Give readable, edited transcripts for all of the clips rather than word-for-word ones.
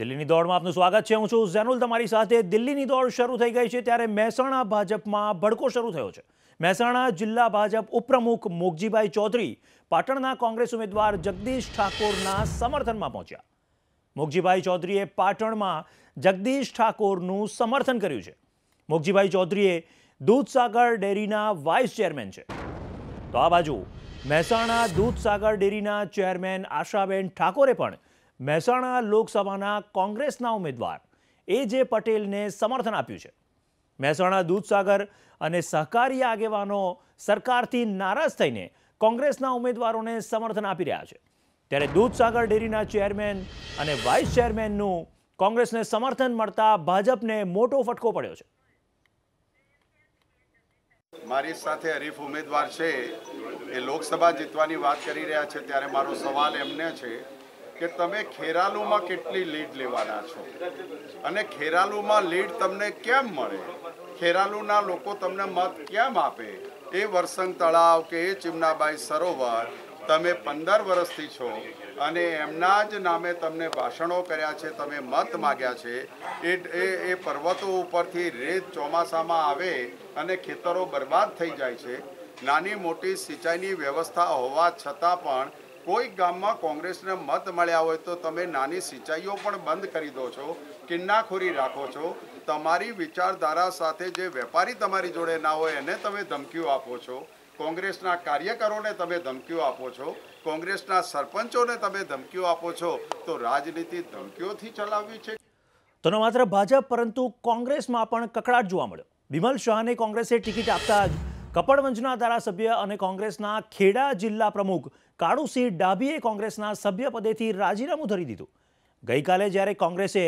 દિલ્હીની દોડમાં આપનું સ્વાગત છે। હું છું ઝેનુલ તમારી સાથે। દિલ્હીની દોડ શરૂ થઈ ગઈ છે ત્યારે મહેસાણા ભાજપમાં ભડકો શરૂ થયો છે। મહેસાણા જિલ્લા ભાજપ ઉપપ્રમુખ મોગજીભાઈ ચૌધરી પાટણના કોંગ્રેસ ઉમેદવાર જગદીશ ઠાકોરના સમર્થનમાં પહોંચ્યા। મોગજીભાઈ ચૌધરીએ પાટણમાં જગદીશ ઠાકોરનું સમર્થન કર્યું છે। મોગજીભાઈ ચૌધરીએ દૂધસાગર ડેરીના વાઇસ ચેરમેન છે। તો આ બાજુ મહેસાણા દૂધસાગર ડેરીના ચેરમેન આશાબેન ઠાકોરે પણ મહેસાણા લોકસભાના કોંગ્રેસના ઉમેદવાર એજે પટેલને સમર્થન આપ્યું છે। મહેસાણા દૂધસાગર અને સહકારી આગેવાનો સરકારથી નારાજ થઈને કોંગ્રેસના ઉમેદવારોને સમર્થન આપી રહ્યા છે। ત્યારે દૂધસાગર ડેરીના ચેરમેન અને વાઇસ ચેરમેનનું કોંગ્રેસને સમર્થન મળતા ભાજપને મોટો ફટકો પડ્યો છે। મારી સાથે હરીફ ઉમેદવાર છે એ લોકસભા જીતવાની વાત કરી રહ્યા છે ત્યારે મારો સવાલ એમને છે કે તમે ખેરાલુમાં કેટલી લીડ લેવાના છો અને ખેરાલુમાં લીડ તમને કેમ મળે, ખેરાલુના લોકો તમને મત કેમ આપે। એ વરસંગ તળાવ કે એ ચીમનાબાઈ સરોવર તમે 15 વર્ષથી છો અને એમના જ નામે તમને ભાષણો કર્યા છે, તમે મત માગ્યા છે। એ પર્વતો ઉપરથી રેત ચોમાસામાં આવે અને ખેતરો બરબાદ થઈ જાય છે। નાની મોટી સિંચાઈની વ્યવસ્થા હોવા છતાં પણ કોઈ ગામમાં કોંગ્રેસને મત મળ્યા હોય તો તમે નાની સિંચાઈઓ પણ બંધ કરી દો છો, કિન્નાખોરી રાખો છો। તમારી વિચારધારા સાથે જે વેપારી તમારી જોડે ના હોય એને તમે ધમકીઓ આપો છો, કોંગ્રેસના કાર્યકરોને તમે ધમકીઓ આપો છો, કોંગ્રેસના સરપંચોને તમે ધમકીઓ આપો છો। તો રાજનીતિ ધમકીઓથી ચલાવવી છે। તો ન માત્ર ભાજપ પરંતુ કોંગ્રેસમાં પણ કકળાટ જોવા મળ્યો। વિમલ શાહને કોંગ્રેસે ટિકિટ આપતા જ કપડવંજના ધારાસભ્ય અને કોંગ્રેસના ખેડા જિલ્લા પ્રમુખ કાળુસિંહ ડાભીએ કોંગ્રેસના સભ્યપદેથી રાજીનામું ધરી દીધું। ગઈકાલે જ્યારે કોંગ્રેસે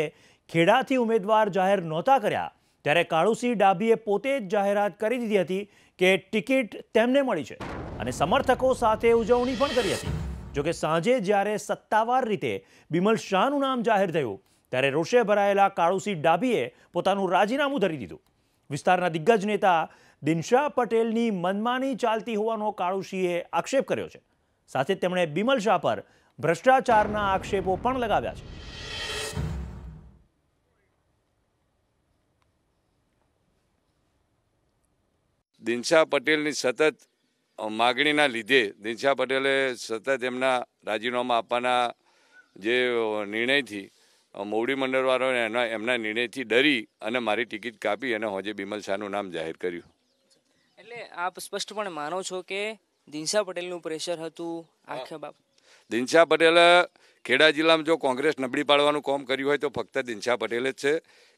ખેડાથી ઉમેદવાર જાહેર નહોતા કર્યા ત્યારે કાળુસિંહ ડાભીએ પોતે જ જાહેરાત કરી દીધી હતી કે ટિકિટ તેમને મળી છે અને સમર્થકો સાથે ઉજવણી પણ કરી હતી। જોકે સાંજે જ્યારે સત્તાવાર રીતે વિમલ શાહનું નામ જાહેર થયું ત્યારે રોષે ભરાયેલા કાળુસિંહ ડાભીએ પોતાનું રાજીનામું ધરી દીધું। વિસ્તારના દિગ્ગજ નેતા દિનશા પટેલની મનમાની ચાલતી હોવાનો કાળુસિંહે આક્ષેપ કર્યો છે। સાથે તેમણે બિમલ શાહ પર ભ્રષ્ટાચારના આક્ષેપો પણ લગાવ્યા છે। દિનશા પટેલની સતત માગણીના લીધે દિનશા પટેલે સતત એમના રાજીનામા આપવાના જે નિર્ણયથી મોવડી મંડળવાળાએ એમના નિર્ણયથી ડરી અને મારી ટિકિટ કાપી અને હોજે બિમલ શાહનું નામ જાહેર કર્યું। એટલે આપ સ્પષ્ટપણે માનો છો કે દિનશા પટેલનું પ્રેશર હતું આખા બાબત? દિનશા પટેલે ખેડા જિલ્લામાં જો કોંગ્રેસ નબળી પાડવાનું કામ કર્યું હોય તો ફક્ત દિનશા પટેલે જ છે।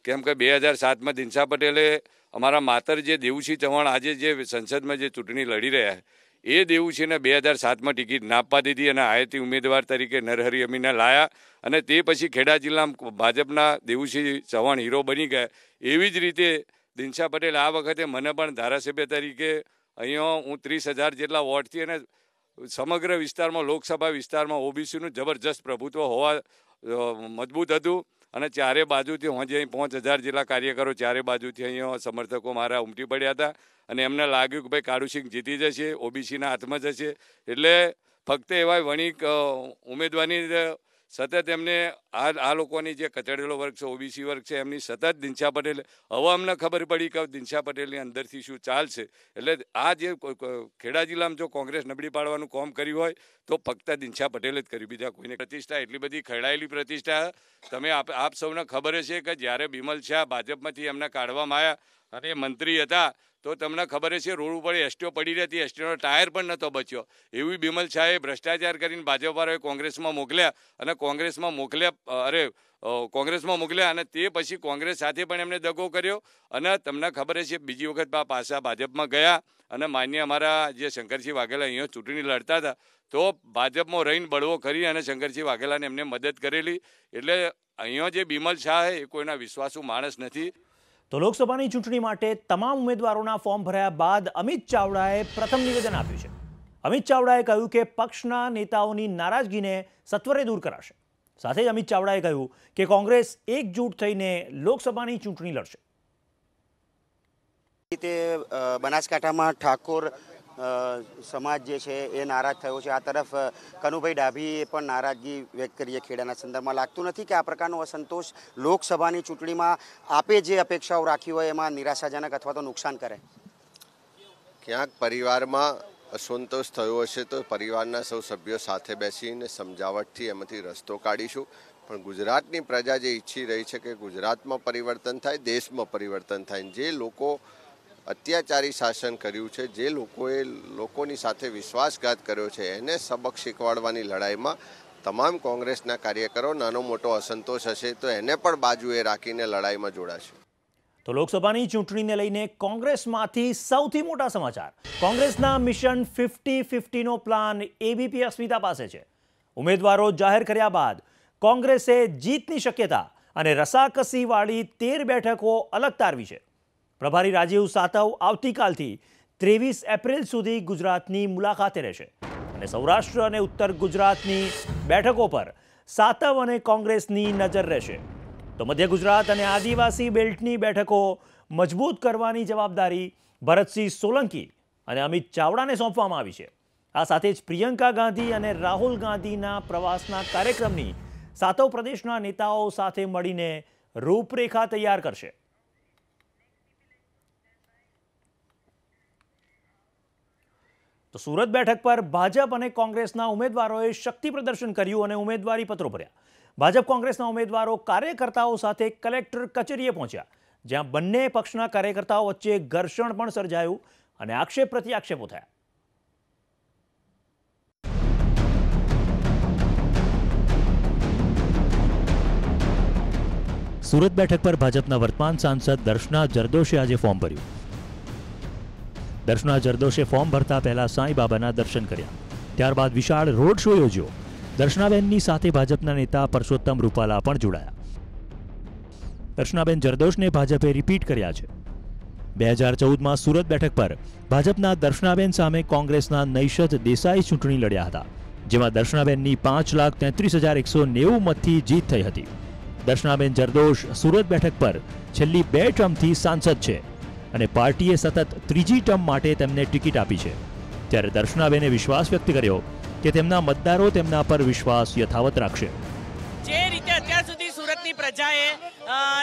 કેમ કે 2007માં દિનશા પટેલે અમારા માતર જે દેવુસિંહ ચૌહાણ આજે જે સંસદમાં જે ચૂંટણી લડી રહ્યા એ દેવુસિંહને 2007માં ટિકિટ ના આપવા દીધી અને આયતી ઉમેદવાર તરીકે નરહરી અમીને લાયા અને તે પછી ખેડા જિલ્લામાં ભાજપના દેવુસિંહ ચૌહાણ હીરો બની ગયા। એવી જ રીતે દિનશા પટેલ આ વખતે મને પણ ધારાસભ્ય તરીકે અહીંયા હું 30,000 જેટલા વોટથી અને સમગ્ર વિસ્તારમાં લોકસભા વિસ્તારમાં ઓબીસીનું જબરજસ્ત પ્રભુત્વ હોવા મજબૂત હતું અને ચારે બાજુથી હું અહીં 5,000 જેટલા કાર્યકરો ચારે બાજુથી અહીંયા સમર્થકો મારા ઉમટી પડ્યા હતા અને એમને લાગ્યું કે ભાઈ કાળુસિંહ જીતી જશે, ઓબીસીના હાથમાં જશે। એટલે ફક્ત એવા વણિક ઉમેદવારની સતત એમને આ લોકોની જે કચડેલો વર્ગ છે ઓબીસી વર્ગ છે એમની સતત દિનશા પટેલ હવે અમને ખબર પડી કે દિનશા પટેલની અંદરથી શું ચાલશે। એટલે આ જે ખેડા જિલ્લામાં જો કોંગ્રેસ નબળી પાડવાનું કામ કર્યું હોય તો ફક્ત દિનશા પટેલે જ કર્યું, બીજા કોઈને। પ્રતિષ્ઠા એટલી બધી ખેડાયેલી પ્રતિષ્ઠા તમે આપ સૌને ખબર છે કે જ્યારે બિમલ શાહ ભાજપમાંથી એમને કાઢવામાં આવ્યા અને મંત્રી હતા તો તમને ખબર છે રોડ ઉપર એસટીઓ પડી રહેતી, એસટીનો ટાયર પણ નહોતો બચ્યો। એવી બિમલ શાહે ભ્રષ્ટાચાર કરીને ભાજપવાળાએ કોંગ્રેસમાં મોકલ્યા અને કોંગ્રેસમાં મોકલ્યા અને તે પછી કોંગ્રેસ સાથે પણ એમને દગો કર્યો અને તમને ખબર છે બીજી વખત પાછા ભાજપમાં ગયા અને માન્ય અમારા જે શંકરસિંહ વાઘેલા અહીંયા ચૂંટણી લડતા હતા તો ભાજપમાં રહીને બળવો કરી અને શંકરસિંહ વાઘેલાને એમને મદદ કરેલી। એટલે અહીંયા જે બિમલ શાહ છે એ કોઈના વિશ્વાસુ માણસ નથી। તો લોકસભાની ચૂંટણી માટે તમામ ઉમેદવારોના ફોર્મ ભર્યા બાદ અમિત ચાવડાએ પ્રથમ નિવેદન આપ્યું છે। અમિત ચાવડાએ કહ્યું કે પક્ષના નેતાઓની નારાજગીને સત્વરે દૂર કરાશે। સાથે જ અમિત ચાવડાએ કહ્યું કે કોંગ્રેસ એકજૂટ થઈને લોકસભાની ચૂંટણી લડશે। બનાસકાંઠામાં ઠાકોર સમાજ જે છે એ નારાજ થયો છે. આ તરફ કનુભાઈ ડાભીએ પણ નારાજગી વ્યક્ત કરી છે ખેડાના સંદર્ભમાં. લાગતું નથી કે આ પ્રકારનો અસંતોષ લોકસભાની ચૂંટણીમાં આપે જે અપેક્ષાઓ રાખી હોય એમાં નિરાશાજનક અથવા તો નુકસાન કરે? ક્યાંક પરિવારમાં અસંતોષ થયો હશે તો પરિવારના સૌ સભ્યો સાથે બેસીને સમજાવટથી એમાંથી રસ્તો કાઢીશું. પણ ગુજરાતની પ્રજા જે ઈચ્છી રહી છે કે ગુજરાતમાં પરિવર્તન થાય, દેશમાં પરિવર્તન થાય, જે લોકો અત્યાચારી શાસન કર્યું છે, જે લોકોએ લોકોની સાથે વિશ્વાસઘાત કર્યો છે, એને સબક શીખવાડવાની લડાઈમાં તમામ કોંગ્રેસના કાર્યકરો નાનો મોટો અસંતોષ હશે તો એને પણ બાજુએ રાખીને લડાઈમાં જોડાશે. તો લોકસભાની ચૂંટણીને લઈને કોંગ્રેસમાંથી સૌથી મોટા સમાચાર. કોંગ્રેસના મિશન 50-50નો પ્લાન એબીપી અસ્મિતા પાસે છે. ઉમેદવારો જાહેર કર્યા બાદ કોંગ્રેસે જીતની શક્યતા અને રસાકસીવાળી 13 બેઠકો અલગ તારવી છે. પ્રભારી રાજીવ સાતવ આવતીકાલથી 23 એપ્રિલ સુધી ગુજરાતની મુલાકાતે રહેશે અને સૌરાષ્ટ્ર અને ઉત્તર ગુજરાતની બેઠકો પર સાતવ અને કોંગ્રેસની નજર રહેશે. તો મધ્ય ગુજરાત અને આદિવાસી બેલ્ટની બેઠકો મજબૂત કરવાની જવાબદારી ભરતસિંહ સોલંકી અને અમિત ચાવડાને સોંપવામાં આવી છે. આ સાથે જ પ્રિયંકા ગાંધી અને રાહુલ ગાંધીના પ્રવાસના કાર્યક્રમની સાતવ પ્રદેશના નેતાઓ સાથે મળીને રૂપરેખા તૈયાર કરશે. તો સુરત બેઠક પર ભાજપ અને કોંગ્રેસના ઉમેદવારોએ શક્તિ પ્રદર્શન કર્યું અને ઉમેદવારી પત્રો ભર્યા. ભાજપ કોંગ્રેસના ઉમેદવારો કાર્યકર્તાઓ સાથે કલેક્ટર કચેરીએ પહોંચ્યા, જ્યાં બંને પક્ષના કાર્યકર્તાઓ વચ્ચે ઘર્ષણ પણ સર્જાયું અને આક્ષેપ પ્રત્યાક્ષેપો થયા. સુરત બેઠક પર ભાજપના વર્તમાન સાંસદ દર્શના જરદોશે આજે ફોર્મ ભર્યું. દર્શના જરદોશે ફોર્મ ભરતા પહેલા સાંઈ બાબાના દર્શન કર્યા. ત્યારબાદ વિશાળ રોડ શો યોજ્યો. દર્શનાબેનની સાથે ભાજપના નેતા પરસોત્તમ રૂપાલા પણ જોડાયા. દર્શનાબેન જરદોશને ભાજપે રિપીટ કર્યા છે. 2014માં સુરત બેઠક પર ભાજપના દર્શનાબેન સામે કોંગ્રેસના નૈશદ દેસાઈ ચૂંટણી લડ્યા હતા, જેમાં દર્શનાબેનની 5,33,190 મતથી જીત થઈ હતી. દર્શનાબેન જરદોશ સુરત બેઠક પર છેલ્લી 2 ટર્મથી સાંસદ છે અને પાર્ટીએ સતત 3જી ટર્મ માટે તેમને ટિકિટ આપી છે. ત્યારે દર્શનાબેને વિશ્વાસ વ્યક્ત કર્યો કે તેમના મતદારો તેમના પર વિશ્વાસ યથાવત રાખશે. જે રીતે અત્યાર સુધી સુરતની પ્રજાએ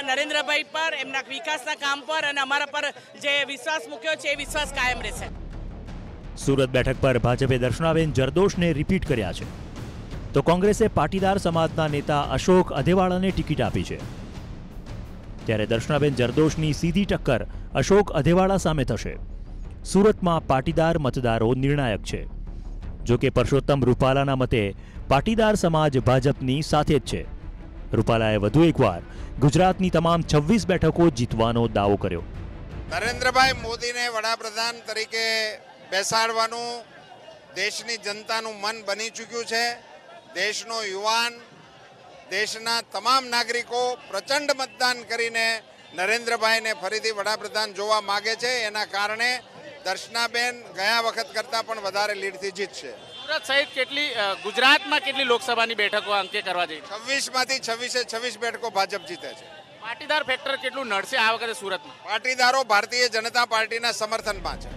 નરેન્દ્રભાઈ પર, એમના વિકાસના કામ પર અને અમારા પર જે વિશ્વાસ મૂક્યો છે એ વિશ્વાસ કાયમ રહેશે. સુરત બેઠક પર ભાજપે દર્શનાબેન જરદોશને રિપીટ કર્યા છે. તો કોંગ્રેસે પાટીદાર સમાજના નેતા અશોક અધેવાળાને ટિકિટ આપી છે. ત્યારે દર્શનાબેન જરદોશની સીધી ટક્કર અશોક અધેવાળા સામે થશે. સુરતમાં પાટીદાર મતદારો નિર્ણાયક છે. જો કે પરસોત્તમ રૂપાલાના મતે પાટીદાર સમાજ ભાજપની સાથે જ છે. રૂપાલાએ વધુ એકવાર ગુજરાતની તમામ 26 બેઠકો જીતવાનો દાવો કર્યો. નરેન્દ્રભાઈ મોદીને વડાપ્રધાન તરીકે બેસાડવાનું દેશની જનતાનું મન બની ચૂક્યું છે. દેશનો યુવાન, દેશના તમામ નાગરિકો પ્રચંડ મતદાન કરીને નરેન્દ્રભાઈને ફરીથી વડાપ્રધાન જોવા માગે છે. એના કારણે દર્શનાબેન ગયા વખત કરતાં પણ વધારે લીડથી જીતશે. સુરત સહિત ગુજરાતમાં કેટલી લોકસભાની બેઠકો અંકે કરવા જઈ? 26માંથી 26 બેઠકો ભાજપ જીતે છે. પાટીદાર ફેક્ટર કેટલું નડશે આ વખતે સુરતમાં? પાટીદારો ભારતીય જનતા પાર્ટીના સમર્થનમાં છે.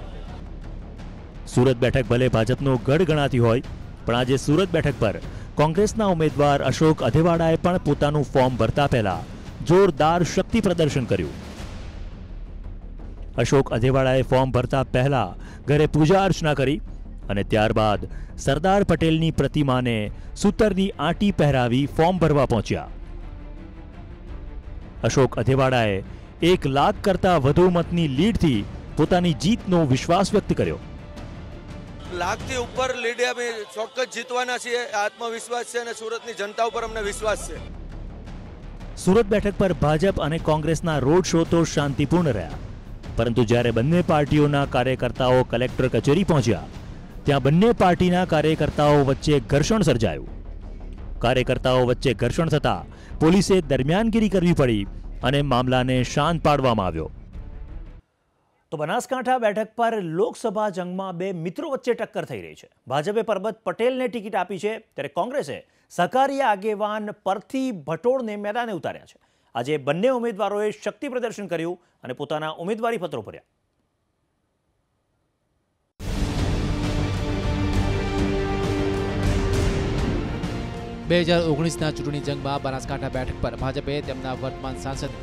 સુરત બેઠક ભલે ભાજપનો ગઢ ગણાતી હોય, પણ આજે સુરત બેઠક પર કોંગ્રેસના ઉમેદવાર અશોક અધેવાળાએ પણ પોતાનું ફોર્મ ભરતા પહેલા જોરદાર શક્તિ પ્રદર્શન કર્યું. અશોક અધેવાળાએ ફોર્મ ભરતા પહેલા ઘરે પૂજા અર્ચના કરી અને ત્યારબાદ સરદાર પટેલની પ્રતિમાને સૂતરની આંટી પહેરાવી ફોર્મ ભરવા પહોંચ્યા. અશોક અધેવાળાએ 1 લાખ કરતા વધુ મતની લીડથી પોતાની જીતનો વિશ્વાસ વ્યક્ત કર્યો. લાખથી ઉપર લીડે અમે ચોક્કસ જીતવાના છીએ, આત્મવિશ્વાસ છે અને સુરતની જનતા ઉપર અમને વિશ્વાસ છે. સુરત બેઠક પર ભાજપ અને કોંગ્રેસના રોડ શો તો શાંતિપૂર્ણ રહ્યા, પરંતુ જ્યારે બંને પાર્ટીઓના કાર્યકર્તાઓ કલેક્ટર કચેરી પહોંચ્યા, ત્યાં બંને પાર્ટીના કાર્યકર્તાઓ વચ્ચે ઘર્ષણ સર્જાયું. કાર્યકર્તાઓ વચ્ચે ઘર્ષણ થતા પોલીસે દરમિયાનગીરી કરવી પડી અને મામલાને શાંત પાડવામાં આવ્યો. તો બનાસકાંઠા બેઠક પર લોકસભા જંગમાં 2 મિત્રો વચ્ચે ટક્કર થઈ રહી છે. ભાજપે પરબત પટેલને ટિકિટ આપી છે, ત્યારે કોંગ્રેસે સહકારી આગેવાન પરથી ભટોળને મેદાને ઉતાર્યા છે. આજે બંને ઉમેદવારોએ શક્તિ પ્રદર્શન કર્યું અને પોતાના ઉમેદવારી પત્રો ભર્યા. 2019ના ચૂંટણી જંગમાં બનાસકાંઠા બેઠક પર ભાજપે તેમના વર્તમાન સાંસદ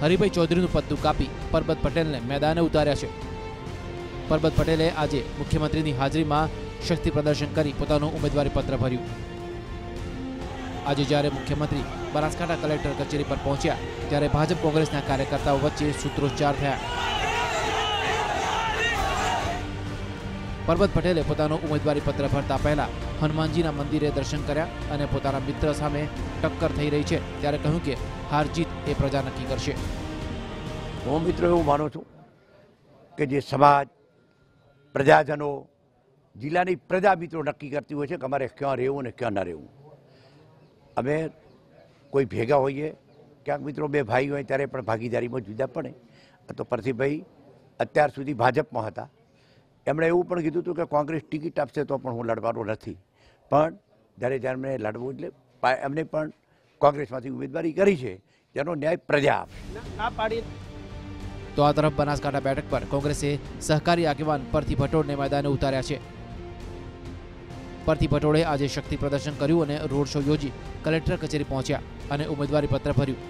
હરિભાઈ ચૌધરીનું પત્તું કાપી પરબત પટેલને મેદાને ઉતાર્યા છે. પરબત પટેલે આજે મુખ્યમંત્રીની હાજરીમાં શક્તિ પ્રદર્શન કરી પોતાનું ઉમેદવારી પત્ર ભર્યું. આજે જ્યારે મુખ્યમંત્રી બનાસકાંઠા કલેક્ટર કચેરી પર પહોંચ્યા ત્યારે ભાજપ કોંગ્રેસના કાર્યકર્તાઓ વચ્ચે સૂત્રોચ્ચાર થયા. પરબત પટેલે પોતાનું ઉમેદવારી પત્ર ભરતા પહેલા હનુમાનજીના મંદિરે દર્શન કર્યા અને પોતાના મિત્ર સામે ટક્કર થઈ રહી છે ત્યારે કહ્યું કે હાર જીત એ પ્રજા નક્કી કરશે. હું મિત્રો એવું માનું છું કે જે સમાજ, પ્રજાજનો, જિલ્લાની પ્રજા મિત્રો નક્કી કરતી હોય છે કે અમારે ક્યાં રહેવું ને ક્યાં ન રહેવું. અમે કોઈ ભેગા હોઈએ, ક્યાંક મિત્રો બે ભાઈ હોય ત્યારે પણ ભાગીદારીમાં જુદા પડે. તો પરથીભાઈ અત્યાર સુધી ભાજપમાં હતા. એમણે એવું પણ કીધું હતું કે કોંગ્રેસ ટિકિટ આપશે તો પણ હું લડવાનો નથી. પણ જ્યારે એમણે લડવું એટલે એમને પણ કોંગ્રેસમાંથી ઉમેદવારી કરી છે, જેનો ન્યાય પ્રજા આપે. તો આ તરફ બનાસકાંઠા બેઠક પર કોંગ્રેસે સહકારી આગેવાન પરથી ભટોળને મેદાને ઉતાર્યા છે. પરથી ભટોળે આજે શક્તિ પ્રદર્શન કર્યું અને રોડ શો યોજી કલેક્ટર કચેરી પહોંચ્યા અને ઉમેદવારી પત્ર ભર્યું.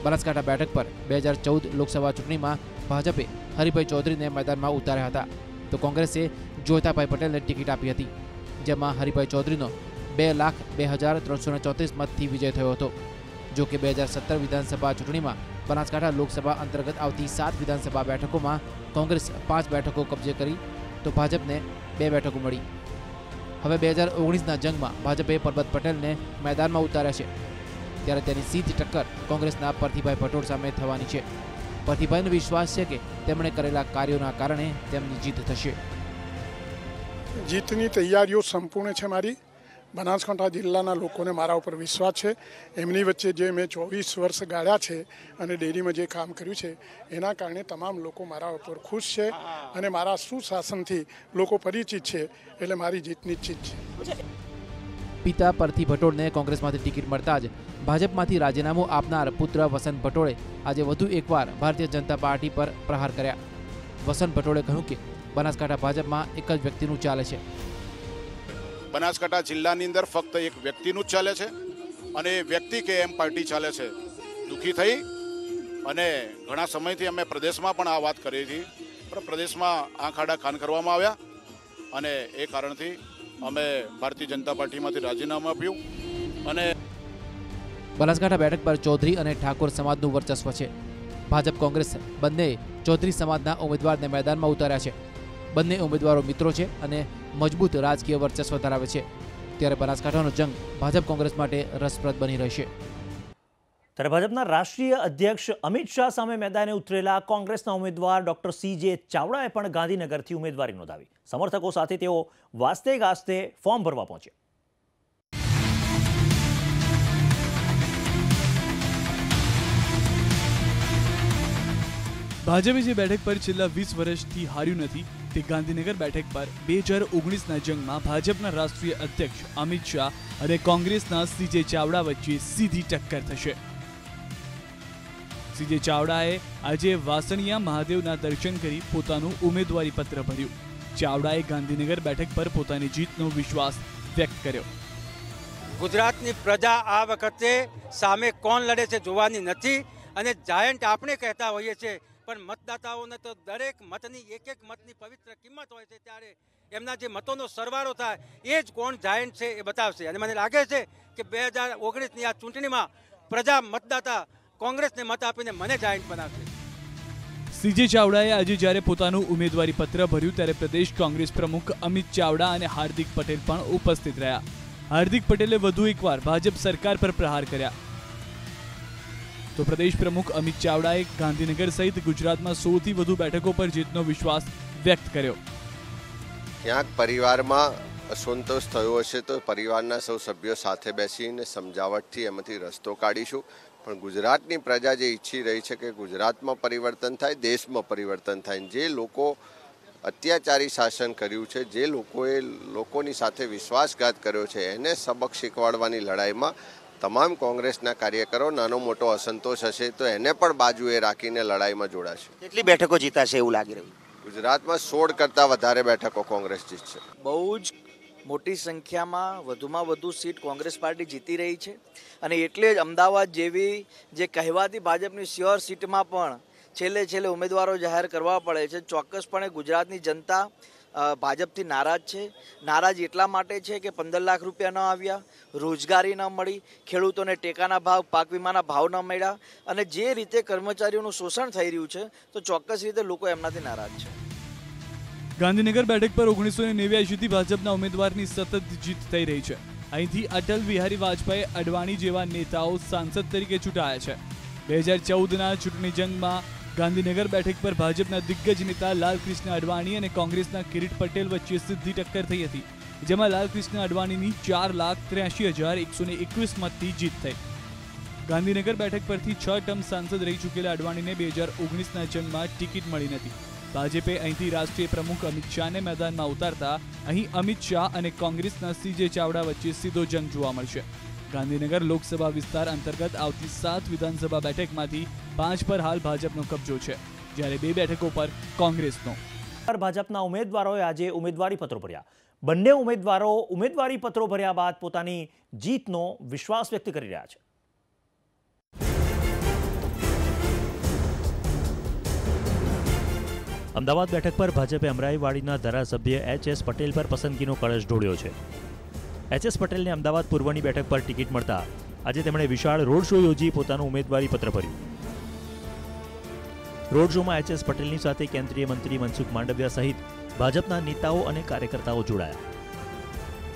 બનાસકાંઠા બેઠક પર 2014 લોકસભા ચૂંટણીમાં ભાજપે હરિભાઈ ચૌધરીને મેદાનમાં ઉતાર્યા હતા તો કોંગ્રેસે જોતાભાઈ પટેલને ટિકિટ આપી હતી, જેમાં હરિભાઈ ચૌધરીનો 2,02,334 મતથી વિજય થયો હતો. જો કે 2017 વિધાનસભા ચૂંટણીમાં બનાસકાંઠા લોકસભા અંતર્ગત આવતી 7 વિધાનસભા બેઠકોમાં કોંગ્રેસ 5 બેઠકો કબજે કરી તો ભાજપને 2 બેઠકો મળી. હવે 2019ના જંગમાં ભાજપે પરબત પટેલને મેદાનમાં ઉતાર્યા છે ત્યારે તેની સીધી ટક્કર કોંગ્રેસના પરથીભાઈ ભટોળ સામે થવાની છે. પરથીભાઈનો વિશ્વાસ છે કે તેમણે કરેલા કાર્યોના કારણે તેમની જીત થશે. જીતની તૈયારીઓ સંપૂર્ણ છે. મારી બનાસકાંઠા જિલ્લાના લોકોને મારા ઉપર વિશ્વાસ છે. એમની વચ્ચે જે મેં 24 વર્ષ ગાળ્યા છે અને ડેરીમાં જે કામ કર્યું છે એના કારણે તમામ લોકો મારા ઉપર ખુશ છે અને મારા સુશાસનથી લોકો પરિચિત છે, એટલે મારી જીત નિશ્ચિત છે. પિતા પરથી ભટોળને કોંગ્રેસમાંથી ટિકિટ મળતા જ ભાજપમાંથી રાજીનામું આપનાર પુત્ર વસંત ભટોળે આજે વધુ એકવાર ભારતીય જનતા પાર્ટી પર પ્રહાર કર્યા. વસંત ભટોળે કહ્યું કે બનાસકાંઠા ભાજપમાં એક જ વ્યક્તિનું ચાલે છે. બનાસકાંઠા જિલ્લાની અંદર ફક્ત એક વ્યક્તિનું જ ચાલે છે અને એ વ્યક્તિ કે એમ પાર્ટી ચાલે છે. દુઃખી થઈ અને ઘણા સમયથી અમે પ્રદેશમાં પણ આ વાત કરી હતી, પણ પ્રદેશમાં આંખ આડા કાન કરવામાં આવ્યા અને એ કારણથી અમે ભારતીય જનતા પાર્ટીમાંથી રાજીનામું આપ્યું. અને બનાસકાંઠા બેઠક પર ચૌધરી અને ઠાકોર સમાજનું વર્ચસ્વ છે. ભાજપ કોંગ્રેસ બંને ચૌધરી સમાજના ઉમેદવારને મેદાનમાં ઉતાર્યા છે. બંને ઉમેદવારો મિત્રો છે અને મજબૂત રાજકીય વર્ચસ્વ ધરાવે છે. ત્યારે બનાસકાંઠાનો જંગ ભાજપ કોંગ્રેસ માટે રસપ્રદ બની રહેશે. ત્યારે ભાજપના રાષ્ટ્રીય અધ્યક્ષ અમિત શાહ સામે મેદાને ઉતરેલા કોંગ્રેસના ઉમેદવાર ડોક્ટર CJ ચાવડાએ પણ ગાંધીનગરથી ઉમેદવારી નોંધાવી. સમર્થકો સાથે તેઓ વાસ્તે ગાસ્તે ફોર્મ ભરવા પહોંચ્યા. ભાજપે જે બેઠક પર છેલ્લા 20 વર્ષથી હાર્યું નથી તે ગાંધીનગર બેઠક પર 2019ના જંગમાં ભાજપના રાષ્ટ્રીય અધ્યક્ષ અમિત શાહ અને કોંગ્રેસના CJ ચાવડા વચ્ચે સીધી ટક્કર થશે. CJ ચાવડાએ આજે વાસણિયા મહાદેવના દર્શન કરી પોતાનું ઉમેદવારી પત્ર ભર્યું. ચાવડાએ ગાંધીનગર બેઠક પર પોતાની જીતનો વિશ્વાસ વ્યક્ત કર્યો. ગુજરાતની પ્રજા આ વખતે સામે કોણ લડે છે જોવાની નથી અને જાયન્ટ આપણે કહેતા હોઈએ છીએ, પણ મતદાતાઓને તો દરેક મતની એક મતની પવિત્ર કિંમત હોય છે. ત્યારે એમના જે મતોનો સરવાળો થાય એ જ કોણ જાયન્ટ છે એ બતાવશે. અને મને લાગે છે કે 2019ની આ ચૂંટણીમાં પ્રજા મતદાતા કોંગ્રેસને મત આપીને મને જાયન્ટ બનાવશે. CJ ચાવડાએ આજે જ્યારે પોતાનું ઉમેદવારી પત્ર ભર્યું ત્યારે પ્રદેશ કોંગ્રેસ પ્રમુખ અમિત ચાવડા અને હાર્દિક પટેલ પણ ઉપસ્થિત રહ્યા. હાર્દિક પટેલે વધુ એકવાર ભાજપ સરકાર પર પ્રહાર કર્યા તો પ્રદેશ પ્રમુખ અમિત ચાવડાએ ગાંધીનગર સહિત ગુજરાતમાં 100થી વધુ બેઠકો પર જીતનો વિશ્વાસ વ્યક્ત કર્યો. ક્યાંક પરિવારમાં અસંતોષ થયો હશે તો પરિવારના સૌ સભ્યો સાથે બેસીને સમજાવટથી એમાંથી રસ્તો કાઢીશું. પણ ગુજરાતની પ્રજા જે ઈચ્છી રહી છે કે ગુજરાતમાં પરિવર્તન થાય, દેશમાં પરિવર્તન થાય. જે લોકો અત્યાચારી શાસન કર્યું છે, જે લોકોએ લોકોની સાથે વિશ્વાસઘાત કર્યો છે, એને સબક શીખવાડવાની લડાઈમાં તમામ કોંગ્રેસના કાર્યકરો નાનો મોટો અસંતોષ હશે તો એને પણ બાજુએ રાખીને લડાઈમાં જોડાશે. કેટલી બેઠકો જીતાશે એવું લાગી રહ્યું? ગુજરાતમાં 16 કરતાં વધારે બેઠકો કોંગ્રેસ જીતશે. બહુ જ મોટી સંખ્યામાં વધુમાં વધુ સીટ કોંગ્રેસ પાર્ટી જીતી રહી છે અને એટલે જ અમદાવાદ જેવી જે કહેવાતી ભાજપની શ્યોર સીટમાં પણ છેલ્લે ઉમેદવારો જાહેર કરવા પડે છે. ચોક્કસપણે ગુજરાતની જનતા ભાજપથી નારાજ છે. નારાજ એટલા માટે છે કે 15 લાખ રૂપિયા ન આવ્યા, રોજગારી ન મળી, ખેડૂતોને ટેકાના ભાવ, પાક વીમાના ભાવ ન મળ્યા અને જે રીતે કર્મચારીઓનું શોષણ થઈ રહ્યું છે તો ચોક્કસ રીતે લોકો એમનાથી નારાજ છે. ગાંધીનગર બેઠક પર 1989થી ભાજપના ઉમેદવારની સતત જીત થઈ રહી છે. અહીંથી અટલ બિહારી વાજપેયી, અડવાણી જેવા નેતાઓ સાંસદ તરીકે ચૂંટાયા છે. 2014ના ચૂંટણી જંગમાં ગાંધીનગર બેઠક પર ભાજપના દિગ્ગજ નેતા લાલકૃષ્ણ અડવાણી અને કોંગ્રેસના કિરીટ પટેલ વચ્ચે સીધી ટક્કર થઈ હતી, જેમાં લાલકૃષ્ણ અડવાણીની 4,83,121 મતથી જીત થઈ. ગાંધીનગર બેઠક પરથી 6 ટર્મ સાંસદ રહી ચૂકેલા અડવાણીને 2019ના જંગમાં ટિકિટ મળી નથી. ભાજપે અહીંથી રાષ્ટ્રીય પ્રમુખ અમિત શાહને મેદાનમાં ઉતારતા અહીં અમિત શાહ અને કોંગ્રેસના સીજે ચાવડા વચ્ચે સીધો જંગ જોવા મળશે. ગાંધીનગર લોકસભા વિસ્તાર અંતર્ગત આવતી 7 વિધાનસભા બેઠકમાંથી 5 પર હાલ ભાજપનો કબજો છે, જ્યારે 2 બેઠકો પર કોંગ્રેસનો. ભાજપના ઉમેદવારોએ આજે ઉમેદવારી પત્રો ભર્યા. બંને ઉમેદવારો ઉમેદવારી પત્રો ભર્યા બાદ પોતાની જીતનો વિશ્વાસ વ્યક્ત કરી રહ્યા છે. અમદાવાદ બેઠક પર ભાજપે અમરાઈવાડીના ધારાસભ્ય H.S. પટેલ પર પસંદગીનો કળશ ઢોળ્યો છે. H.S. પટેલને અમદાવાદ પૂર્વની બેઠક પર ટિકિટ મળતા આજે તેમણે વિશાળ રોડ શો યોજી પોતાનું ઉમેદવારી પત્ર ભર્યું. રોડ શોમાં H.S. પટેલની સાથે કેન્દ્રીય મંત્રી મનસુખ માંડવિયા સહિત ભાજપના નેતાઓ અને કાર્યકર્તાઓ જોડાયા.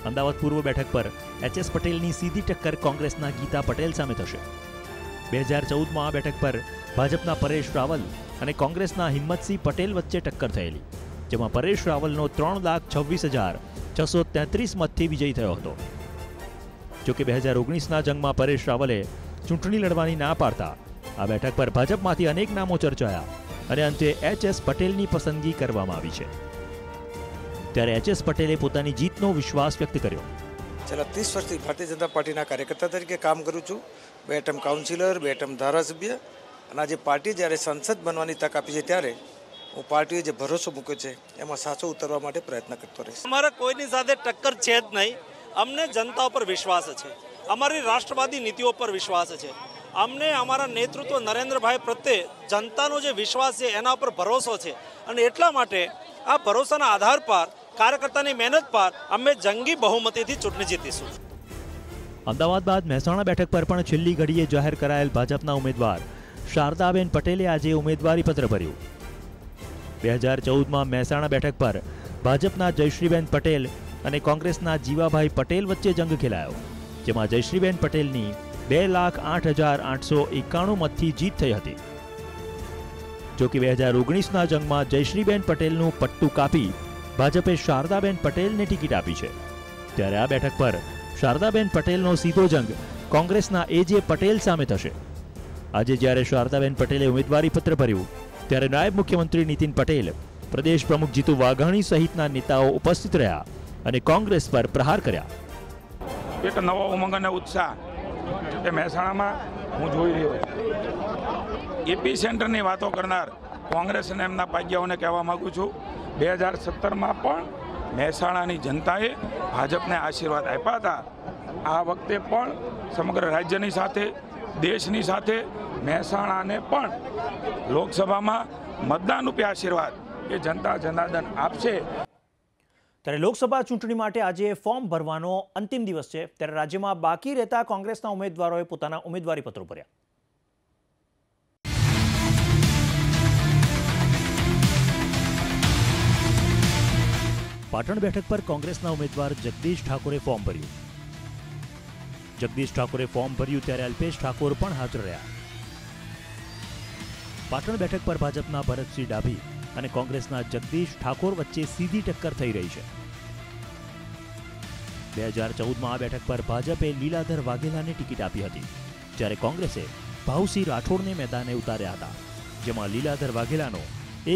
અમદાવાદ પૂર્વ બેઠક પર H.S. પટેલની સીધી ટક્કર કોંગ્રેસના ગીતા પટેલ સામે થશે. 2014માં આ બેઠક પર ભાજપના પરેશ રાવલ અને કોંગ્રેસના હિંમતસિંહ પટેલ વચ્ચે ટક્કર થયેલી, જેમાં પરેશ રાવલનો 3,26,633 મતથી વિજય થયો હતો. જોકે 2019ના જંગમાં પરેશ રાવલે ચૂંટણી લડવાની ના પાડતા આ બેઠક પર ભાજપમાંથી અનેક નામો ચર્ચાયા અને અંતે H.S. પટેલની પસંદગી કરવામાં આવી છે. ત્યારે H.S. પટેલે પોતાની જીતનો વિશ્વાસ વ્યક્ત કર્યો. છેલ્લા 30 વર્ષથી ભારતીય જનતા પાર્ટીના કાર્યકર્તા તરીકે કામ કરું છું. 2 ટર્મ કાઉન્સિલર, 2 ટર્મ ધારાસભ્ય અને આજે પાર્ટી જ્યારે સંસદ બનવાની તક આપી છે ત્યારે હું પાર્ટીએ જે ભરોસો મૂક્યો છે એમાં સાચો ઉતરવા માટે પ્રયત્ન કરતો રહીશ. અમારે કોઈની સાથે ટક્કર છે જ નહીં. અમને જનતા ઉપર વિશ્વાસ છે, અમારી રાષ્ટ્રવાદી નીતિઓ પર વિશ્વાસ છે, અમને અમારા નેતૃત્વ નરેન્દ્રભાઈ પ્રત્યે જનતાનો જે વિશ્વાસ છે એના ઉપર ભરોસો છે અને એટલા માટે આ ભરોસાના આધાર પર કાર્યકર્તાની મહેનત પર અમે જંગી બહુમતીથી ચૂંટણી જીતીશું. અમદાવાદ બાદ મહેસાણા બેઠક પર પણ છેલ્લી ઘડીએ જાહેર કરાયેલ ભાજપના ઉમેદવાર શારદાબેન પટેલે આજે ઉમેદવારી પત્ર ભર્યું. 2014માં મહેસાણા બેઠક પર ભાજપના જયશ્રીબેન પટેલ અને કોંગ્રેસના જીવાભાઈ પટેલ વચ્ચે જંગ ખેલાયો, જેમાં જયશ્રીબેન પટેલની 2,08,891 મતથી જીત થઈ હતી. જોકે 2019ના જંગમાં જયશ્રીબેન પટેલનું પટ્ટું કાપી ભાજપે શારદાબેન પટેલને ટિકિટ આપી છે. ત્યારે આ બેઠક પર શારદાબેન પટેલનો સીધો જંગ કોંગ્રેસના A.J. પટેલ સામે થશે. આજે જ્યારે શારદાબેન પટેલે ઉમેદવારી પત્ર ભર્યું ત્યારે નાયબ મુખ્યમંત્રી નીતિન પટેલ, પ્રદેશ પ્રમુખ જીતુ વાઘાણી સહિતના નેતાઓ ઉપસ્થિત રહ્યા અને કોંગ્રેસ પર પ્રહાર કર્યા. એક નવો ઉમંગ અને ઉત્સાહ એ મહેસાણામાં હું જોઈ રહ્યો છું. એપી સેન્ટરની વાતો કરનાર કોંગ્રેસ અને એમના પાગ્યાઓને કહેવા માગું છું, 2017માં પણ મહેસાણાની જનતાએ ભાજપને આશીર્વાદ આપ્યા હતા. આ વખતે પણ સમગ્ર રાજ્યની સાથે, દેશની સાથે મહેસાણાને પણ લોકસભામાં મતદાન રૂપે આશીર્વાદ એ જનતા જનાર્દન આપશે. ત્યારે લોકસભા ચૂંટણી માટે આજે ફોર્મ ભરવાનો અંતિમ દિવસ છે. ત્યારે રાજ્યમાં બાકી રહેતા કોંગ્રેસના ઉમેદવારોએ પોતાના ઉમેદવારી પત્રો ભર્યા. પાટણ બેઠક પર કોંગ્રેસના ઉમેદવાર જગદીશ ઠાકોરે ફોર્મ ભર્યું. જગદીશ ઠાકોરે ફોર્મ ભર્યું ત્યારે અલ્પેશ ઠાકોર પણ હાજર રહ્યા. પાટણ બેઠક પર ભાજપના ભરતસિંહ ડાભી અને કોંગ્રેસના જગદીશ ઠાકોર વચ્ચે સીધી ટક્કર થઈ રહી છે. 2014માં આ બેઠક પર ભાજપે લીલાધર વાઘેલાને ટિકિટ આપી હતી, જ્યારે કોંગ્રેસે ભાવસિંહ રાઠોડને મેદાને ઉતાર્યા હતા, જેમાં લીલાધર વાઘેલાનો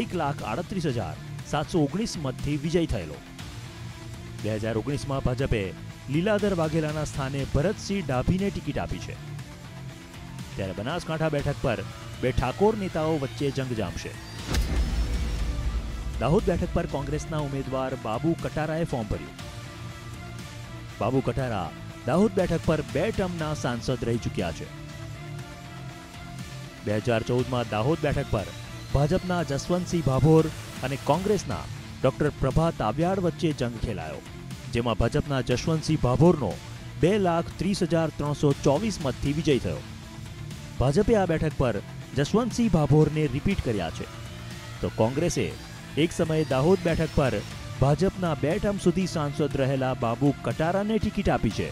1,38,719 મતથી વિજય થયેલો. 2019માં ભાજપે લીલાધર વાઘેલાના સ્થાને ભરતસિંહ ડાભીને ટિકિટ આપી છે. ત્યારે બનાસકાંઠા બેઠક પર 2 ઠાકોર નેતાઓ વચ્ચે જંગ જામશે. દાહોદ બેઠક પર કોંગ્રેસના ઉમેદવાર બાબુ કટારાએ ફોર્મ ભર્યું. બાબુ કટારા દાહોદ બેઠક પર 2 ટર્મના સાંસદ રહી ચૂક્યા છે. 2014માં દાહોદ બેઠક પર ભાજપના જસવંતસિંહ ભાભોર અને કોંગ્રેસના ડોક્ટર પ્રભા તાવ્યાડ વચ્ચે જંગ ખેલાયો, જેમાં ભાજપના જસવંતસિંહ ભાભોરનો 2,30,324 મતથી વિજય થયો. ભાજપે આ બેઠક પર જસવંતસિંહ ભાભોરને રિપીટ કર્યા છે, તો કોંગ્રેસે એક સમયે દાહોદ બેઠક પર ભાજપના 2 ટર્મ સુધી સાંસદ રહેલા બાબુ કટારાને ટિકિટ આપી છે.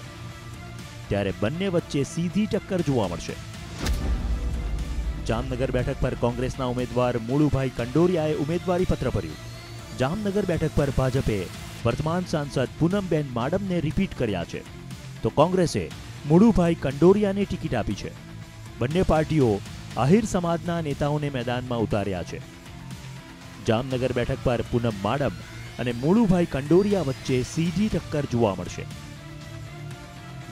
ત્યારે બંને વચ્ચે સીધી ટક્કર જોવા મળશે. જામનગર બેઠક પર કોંગ્રેસના ઉમેદવાર મુળુભાઈ કંડોરિયાએ ઉમેદવારી પત્ર ભર્યું. જામનગર બેઠક પર ભાજપે વર્તમાન સાંસદ પૂનમબેન માડમને રિપીટ કર્યા છે, તો કોંગ્રેસે મુળુભાઈ કંડોરિયાને ટિકિટ આપી છે. બંને પાર્ટીઓ આહિર સમાજના નેતાઓને મેદાનમાં ઉતાર્યા છે. જામનગર બેઠક પર પૂનમ માડમ અને મુળુભાઈ કંડોરિયા વચ્ચે સીધી ટક્કર જોવા મળશે.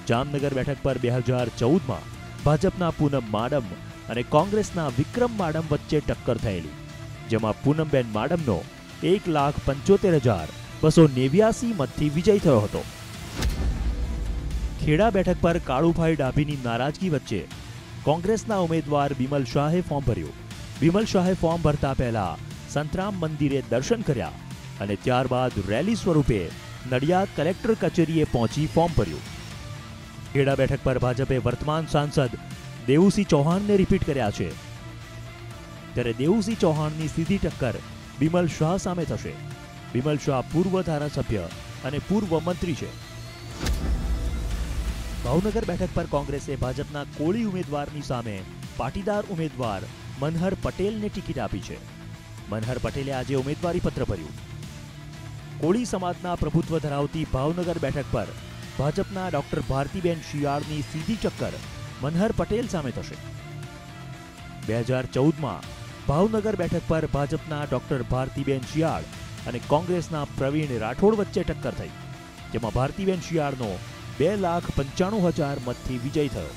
જામનગર બેઠક પર 2014માં ભાજપના પૂનમ માડમ અને કોંગ્રેસના વિક્રમ માડમ વચ્ચે ટક્કર થયેલી, જેમાં પૂનમબેન માડમનો 1,75,289 મતથી વિજય થયો હતો. ખેડા બેઠક પર કાળુભાઈ ડાભીની નારાજગી વચ્ચે કોંગ્રેસના ઉમેદવાર બિમલ શાહે ફોર્મ ભર્યું. બિમલ શાહે ફોર્મ ભરતા પહેલા સંતરામ મંદિરે દર્શન કર્યા અને ત્યારબાદ રેલી સ્વરૂપે નડિયાદ કલેક્ટર કચેરીએ પહોંચી ફોર્મ ભર્યું. ખેડા બેઠક પર ભાજપે વર્તમાન સાંસદ દેવુસિંહ ચૌહાણને રિપીટ કર્યા છે, ત્યારે દેવુસિંહ ચૌહાણની સીધી ટક્કર બિમલ શાહ સામે થશે. બિમલ શાહ પૂર્વ ધારાસભ્ય અને પૂર્વ મંત્રી છે. ભાવનગર બેઠક પર કોંગ્રેસે ભાજપના કોળી ઉમેદવારની સામે પાટીદાર ઉમેદવાર મનહર પટેલને ટિકિટ આપી છે. મનહર પટેલે આજે ઉમેદવારી પત્ર ભર્યું. કોળી સમાજના પ્રભુત્વ ધરાવતી ભાવનગર બેઠક પર ભાજપના ડોક્ટર ભારતીબેન શિયાળની સીધી ટક્કર મનહર પટેલ સામે થશે. 2014માં ભાવનગર બેઠક પર ભાજપના ડોક્ટર ભારતીબેન શિયાળ અને કોંગ્રેસના પ્રવીણ રાઠોડ વચ્ચે ટક્કર થઈ, જેમાં ભારતીબેન શિયાળનો 2,95,000 મતથી વિજય થયો.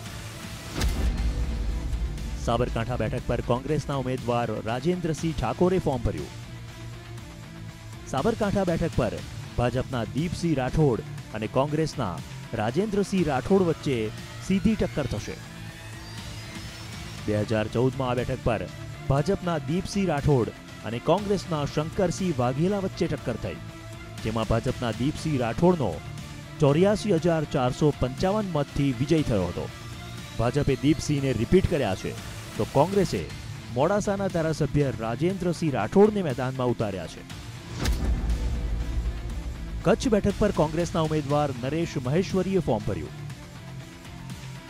સાબરકાંઠા બેઠક પર કોંગ્રેસના ઉમેદવાર રાજેન્દ્રસિંહ ઠાકોરે ફોર્મ ભર્યું. સાબરકાંઠા બેઠક પર ભાજપના દીપસિંહ રાઠોડ અને કોંગ્રેસના રાજેન્દ્રસિંહ રાઠોડ વચ્ચે સીધી ટક્કર થશે. 2014માં આ બેઠક પર ભાજપના દીપસિંહ રાઠોડ અને કોંગ્રેસના શંકરસિંહ વાઘેલા વચ્ચે ટક્કર થઈ, જેમાં ભાજપના દીપસિંહ રાઠોડનો 84,455 મતથી વિજય થયો હતો. ભાજપે દીપસિંહને રિપીટ કર્યા છે, તો કોંગ્રેસે મોડાસાના ધારાસભ્ય રાજેન્દ્રસિંહ રાઠોડને મેદાનમાં ઉતાર્યા છે. કચ્છ બેઠક પર કોંગ્રેસના ઉમેદવાર નરેશ મહેશ્વરીએ ફોર્મ ભર્યું.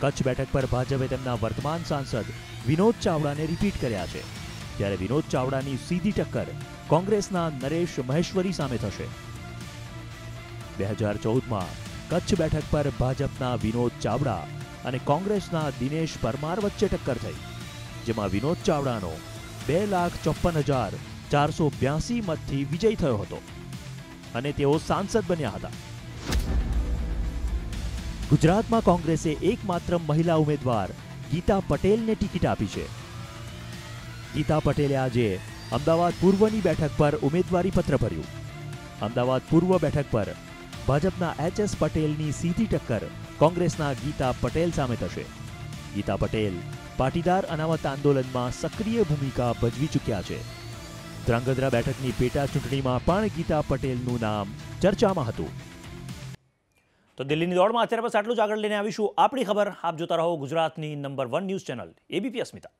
કચ્છ બેઠક પર ભાજપે તેમના વર્તમાન સાંસદ વિનોદ ચાવડાને રિપીટ કર્યા છે, ત્યારે વિનોદ ચાવડાની સીધી ટક્કર કોંગ્રેસના નરેશ મહેશ્વરી સામે થશે. 2014માં કચ્છ બેઠક પર ભાજપના વિનોદ ચાવડા અને કોંગ્રેસના દિનેશ પરમાર વચ્ચે ટક્કર થઈ, જેમાં વિનોદ ચાવડાનો 2,54,482 મતથી વિજય થયો હતો અને તેઓ સાંસદ બન્યા હતા. ગુજરાતમાં કોંગ્રેસે એકમાત્ર મહિલા ઉમેદવાર ગીતા પટેલને ટિકિટ આપી છે. ગીતા પટેલે આજે અમદાવાદ પૂર્વની બેઠક પર ઉમેદવારી પત્ર ભર્યું. અમદાવાદ પૂર્વ બેઠક પર ભાજપના HS પટેલની સીધી ટક્કર કોંગ્રેસના ગીતા પટેલ સામે થશે. ગીતા પટેલ પાટીદાર અનામત આંદોલનમાં સક્રિય ભૂમિકા ભજવી ચૂક્યા છે. ધ્રાંગધ્રા બેઠકની પેટા ચૂંટણીમાં પણ ગીતા પટેલનું નામ ચર્ચામાં હતું. તો દિલ્હીની દોડમાં અત્યારે બસ આટલું જ. આગળ લઈને આવીશું આપણી ખબર. આપ જોતા રહો ગુજરાતની નંબર 1 ન્યૂઝ ચેનલ ABP અસ્મિતા.